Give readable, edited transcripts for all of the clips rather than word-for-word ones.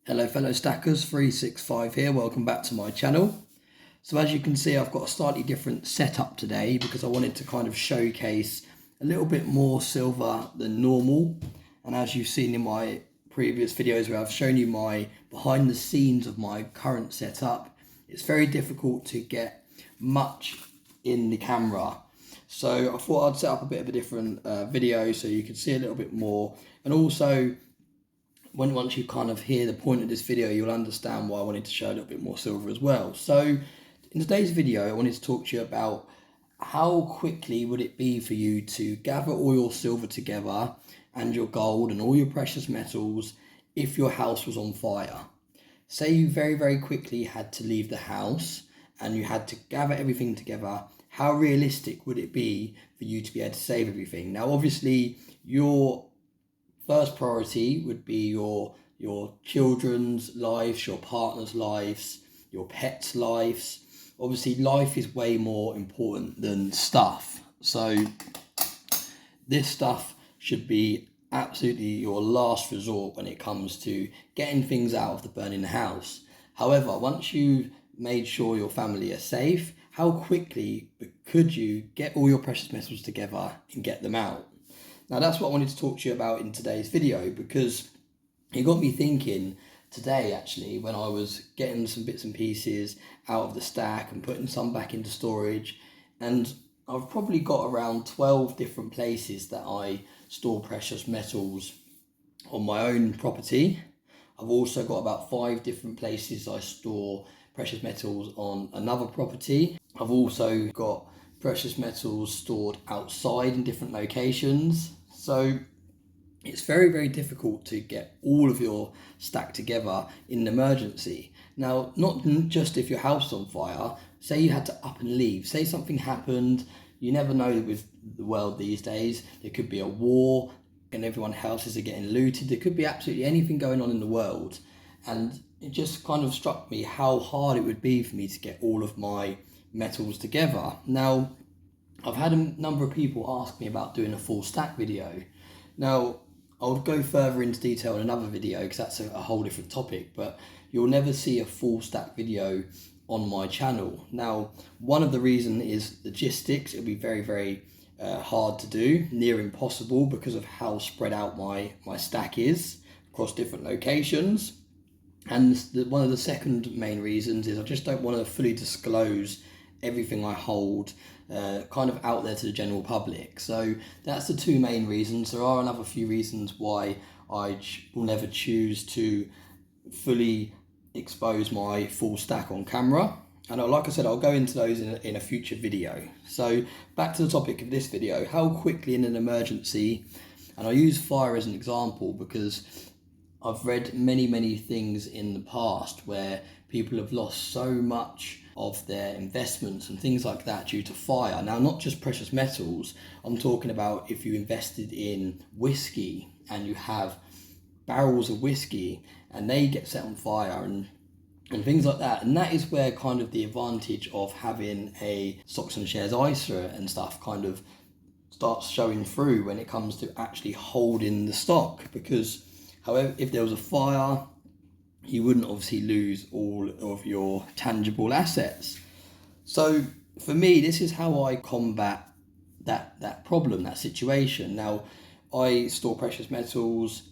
Hello fellow stackers, 365 here, welcome back to my channel. So as you can see, I've got a slightly different setup today because I wanted to kind of showcase a little bit more silver than normal. And as you've seen in my previous videos where I've shown you my behind the scenes of my current setup, it's very difficult to get much in the camera. So I thought I'd set up a bit of a different video so you can see a little bit more, and also once you kind of hear the point of this video, you'll understand why I wanted to show a little bit more silver as well. So in today's video, I wanted to talk to you about how quickly would it be for you to gather all your silver together and your gold and all your precious metals if your house was on fire. Say you very quickly had to leave the house and you had to gather everything together. How realistic would it be for you to be able to save everything? Now, obviously, your first priority would be your children's lives, your partner's lives, your pets' lives. Obviously, life is way more important than stuff. So this stuff should be absolutely your last resort when it comes to getting things out of the burning house. However, once you've made sure your family are safe, how quickly could you get all your precious metals together and get them out? Now that's what I wanted to talk to you about in today's video, because it got me thinking today actually when I was getting some bits and pieces out of the stack and putting some back into storage, and I've probably got around 12 different places that I store precious metals on my own property. I've also got about 5 different places I store precious metals on another property. I've also got precious metals stored outside in different locations. So it's very difficult to get all of your stack together in an emergency. Now, not just if your house is on fire, say you had to up and leave, say something happened, you never know with the world these days, there could be a war and everyone's houses are getting looted, there could be absolutely anything going on in the world. And it just kind of struck me how hard it would be for me to get all of my metals together. Now, I've had a number of people ask me about doing a full stack video. Now, I'll go further into detail in another video because that's a whole different topic, but you'll never see a full stack video on my channel. Now, one of the reasons is logistics. It'll be very hard to do, near impossible, because of how spread out my stack is across different locations. And one of the second main reasons is I just don't want to fully disclose everything I hold kind of out there to the general public. So that's the two main reasons. There are another few reasons why I will never choose to fully expose my full stack on camera. And like I said, I'll go into those in a future video. So back to the topic of this video, how quickly in an emergency, and I use fire as an example because I've read many things in the past where people have lost so much of their investments and things like that due to fire. Now, not just precious metals, I'm talking about if you invested in whiskey and you have barrels of whiskey and they get set on fire and things like that. And that is where kind of the advantage of having a stocks and shares ISA and stuff kind of starts showing through when it comes to actually holding the stock, because however, if there was a fire, you wouldn't obviously lose all of your tangible assets. So for me, this is how I combat that problem, that situation. Now, I store precious metals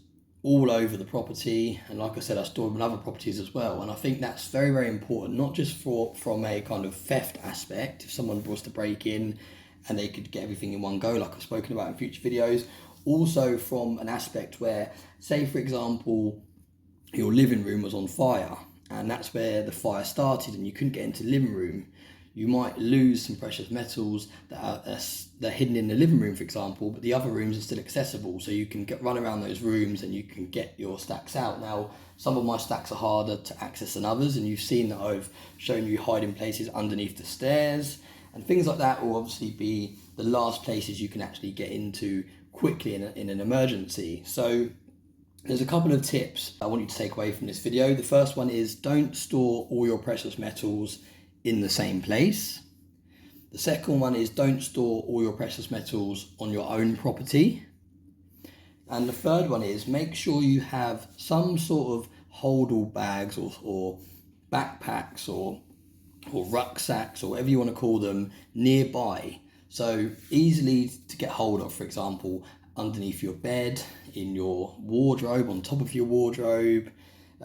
all over the property, and like I said, I store them in other properties as well. And I think that's very important, not just from a kind of theft aspect, if someone was to break in and they could get everything in one go, like I've spoken about in future videos. Also from an aspect where, say for example, your living room was on fire and that's where the fire started and you couldn't get into the living room, you might lose some precious metals that are hidden in the living room, for example, but the other rooms are still accessible, so you can run around those rooms and you can get your stacks out. Now, some of my stacks are harder to access than others, and you've seen that I've shown you hiding places underneath the stairs, and things like that will obviously be the last places you can actually get into quickly in an emergency. So there's a couple of tips I want you to take away from this video. The first one is don't store all your precious metals in the same place. The second one is don't store all your precious metals on your own property. And the third one is make sure you have some sort of hold-all bags or backpacks or rucksacks or whatever you want to call them nearby. So easily to get hold of, for example, underneath your bed, in your wardrobe, on top of your wardrobe,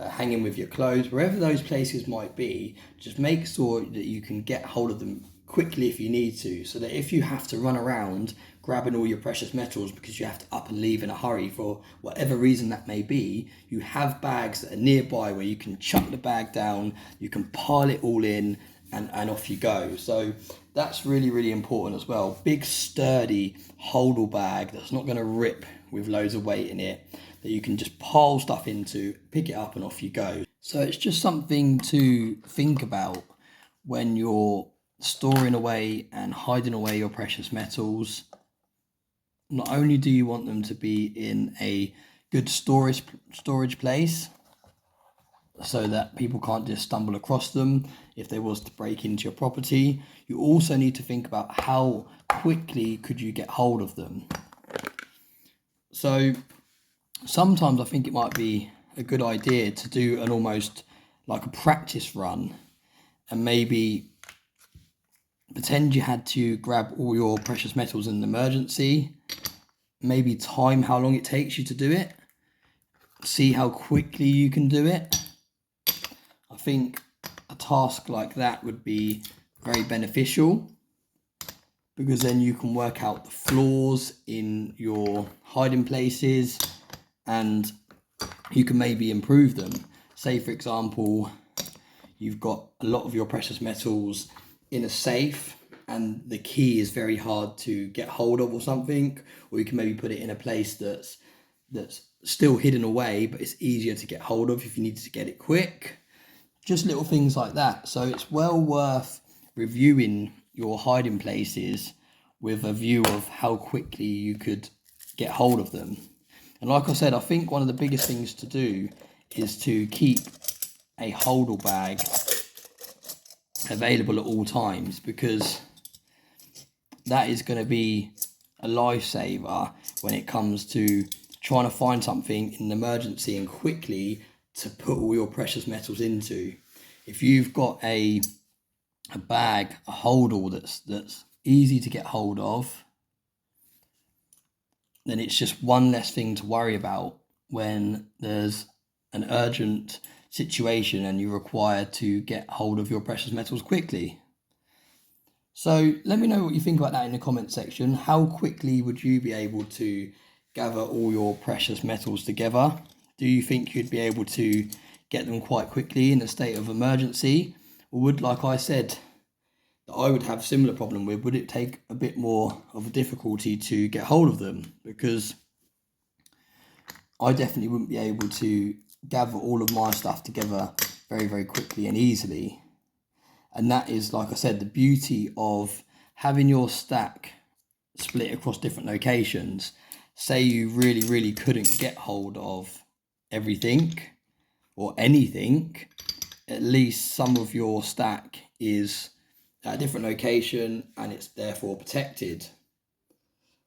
hanging with your clothes, wherever those places might be, just make sure that you can get hold of them quickly if you need to, so that if you have to run around grabbing all your precious metals because you have to up and leave in a hurry for whatever reason that may be, you have bags that are nearby where you can chuck the bag down, you can pile it all in, and off you go. So that's really, really important as well. Big sturdy holdall bag that's not going to rip with loads of weight in it, that you can just pile stuff into, pick it up and off you go. So it's just something to think about when you're storing away and hiding away your precious metals. Not only do you want them to be in a good storage place so that people can't just stumble across them if they was to break into your property, you also need to think about how quickly could you get hold of them. So sometimes I think it might be a good idea to do an almost like a practice run and maybe pretend you had to grab all your precious metals in an emergency, maybe time how long it takes you to do it, see how quickly you can do it. I think a task like that would be very beneficial, because then you can work out the flaws in your hiding places and you can maybe improve them. Say, for example, you've got a lot of your precious metals in a safe and the key is very hard to get hold of or something, or you can maybe put it in a place that's still hidden away but it's easier to get hold of if you need to get it quick. Just little things like that. So it's well worth reviewing your hiding places with a view of how quickly you could get hold of them. And like I said, I think one of the biggest things to do is to keep a holdall bag available at all times, because that is going to be a lifesaver when it comes to trying to find something in an emergency and quickly to put all your precious metals into. If you've got a bag, a holdall that's easy to get hold of, then it's just one less thing to worry about when there's an urgent situation and you require to get hold of your precious metals quickly. So let me know what you think about that in the comment section. How quickly would you be able to gather all your precious metals together? Do you think you'd be able to get them quite quickly in a state of emergency? Or would, like I said, that I would have similar problem with, would it take a bit more of a difficulty to get hold of them? Because I definitely wouldn't be able to gather all of my stuff together very, very quickly and easily. And that is, like I said, the beauty of having your stack split across different locations. Say you really, really couldn't get hold of everything or anything, at least some of your stack is at a different location and it's therefore protected.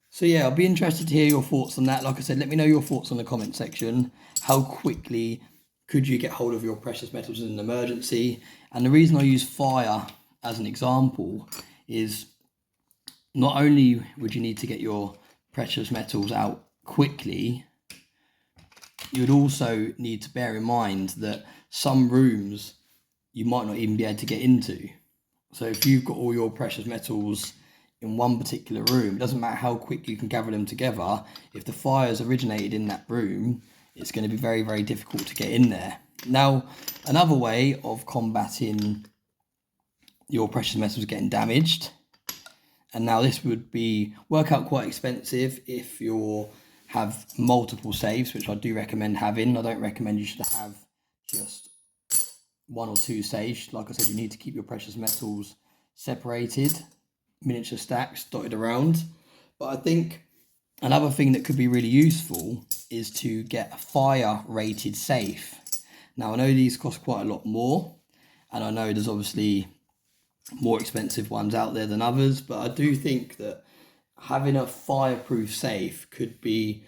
So yeah, I'll be interested to hear your thoughts on that. Like I said, let me know your thoughts on the comment section. How quickly could you get hold of your precious metals in an emergency? And the reason I use fire as an example is not only would you need to get your precious metals out quickly, you would also need to bear in mind that some rooms you might not even be able to get into. So if you've got all your precious metals in one particular room, it doesn't matter how quick you can gather them together. If the fire's originated in that room, it's going to be very, very difficult to get in there. Now, another way of combating your precious metals getting damaged, and now this would work out quite expensive if you have multiple safes, which I do recommend having. I don't recommend you should have just one or two safes. Like I said, you need to keep your precious metals separated, miniature stacks dotted around. But I think another thing that could be really useful is to get a fire rated safe. Now, I know these cost quite a lot more, and I know there's obviously more expensive ones out there than others, but I do think that having a fireproof safe could be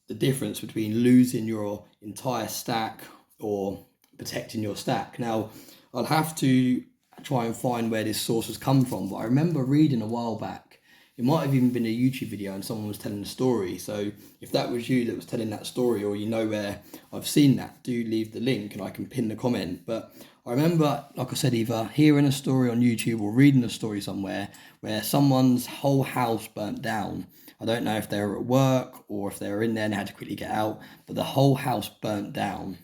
the difference between losing your entire stack or protecting your stack. Now, I'll have to try and find where this source has come from, but I remember reading a while back, it might have even been a YouTube video and someone was telling a story. So if that was you that was telling that story, or you know where I've seen that, do leave the link and I can pin the comment. But I remember, like I said, either hearing a story on YouTube or reading a story somewhere where someone's whole house burnt down. I don't know if they were at work or if they were in there and had to quickly get out, but the whole house burnt down.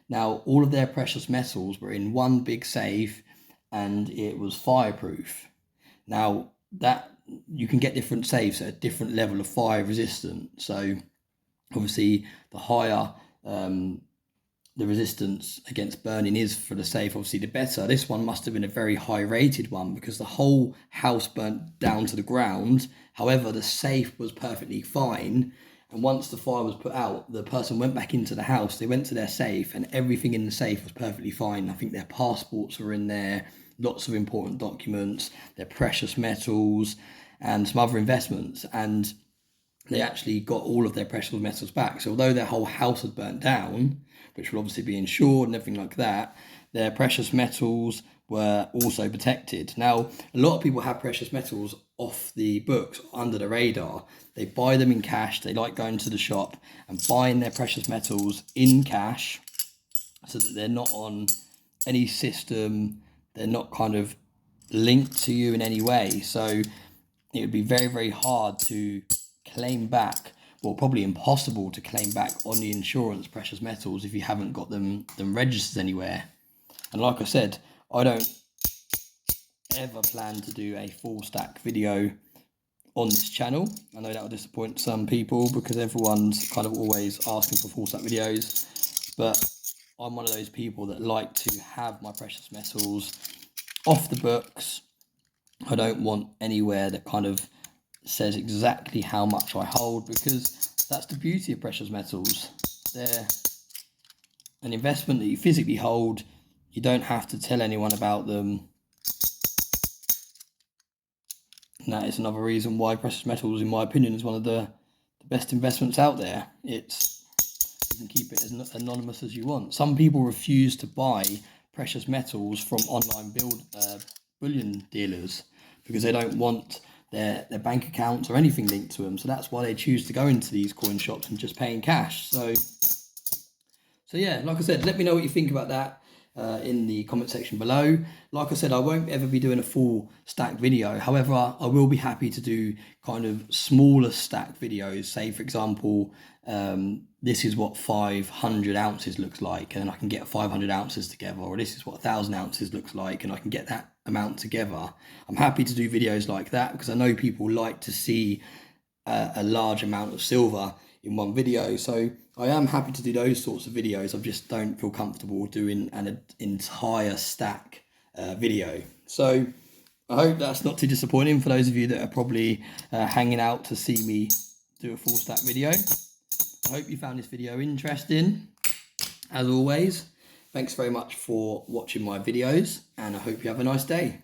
Now, all of their precious metals were in one big safe and it was fireproof. Now, that you can get different safes at a different level of fire resistance. So obviously the higher the resistance against burning is for the safe, obviously the better. This one must have been a very high rated one because the whole house burnt down to the ground. However, the safe was perfectly fine. And once the fire was put out, the person went back into the house, they went to their safe and everything in the safe was perfectly fine. I think their passports were in there, lots of important documents, their precious metals and some other investments. And they actually got all of their precious metals back. So although their whole house had burnt down, which will obviously be insured and everything like that, their precious metals were also protected. Now, a lot of people have precious metals off the books, under the radar. They buy them in cash. They like going to the shop and buying their precious metals in cash so that they're not on any system. They're not kind of linked to you in any way. So it would be very, very hard to claim back, well, probably impossible to claim back on the insurance precious metals if you haven't got them registered anywhere. And like I said, I don't ever plan to do a full stack video on this channel. I know that will disappoint some people because everyone's kind of always asking for full stack videos, but I'm one of those people that like to have my precious metals off the books. I don't want anywhere that kind of says exactly how much I hold, because that's the beauty of precious metals. They're an investment that you physically hold. You don't have to tell anyone about them. And that is another reason why precious metals, in my opinion, is one of the best investments out there. You can keep it as anonymous as you want. Some people refuse to buy precious metals from online bullion dealers because they don't want their bank accounts or anything linked to them. So that's why they choose to go into these coin shops and just pay in cash. So yeah, like I said, let me know what you think about that in the comment section below. Like I said, I won't ever be doing a full stack video. However, I will be happy to do kind of smaller stack videos. Say, for example, this is what 500 ounces looks like, and I can get 500 ounces together, or this is what 1,000 ounces looks like, and I can get that amount together. I'm happy to do videos like that because I know people like to see a large amount of silver in one video. So I am happy to do those sorts of videos. I just don't feel comfortable doing an entire stack video. So I hope that's not too disappointing for those of you that are probably hanging out to see me do a full stack video. I hope you found this video interesting. As always, thanks very much for watching my videos, and I hope you have a nice day.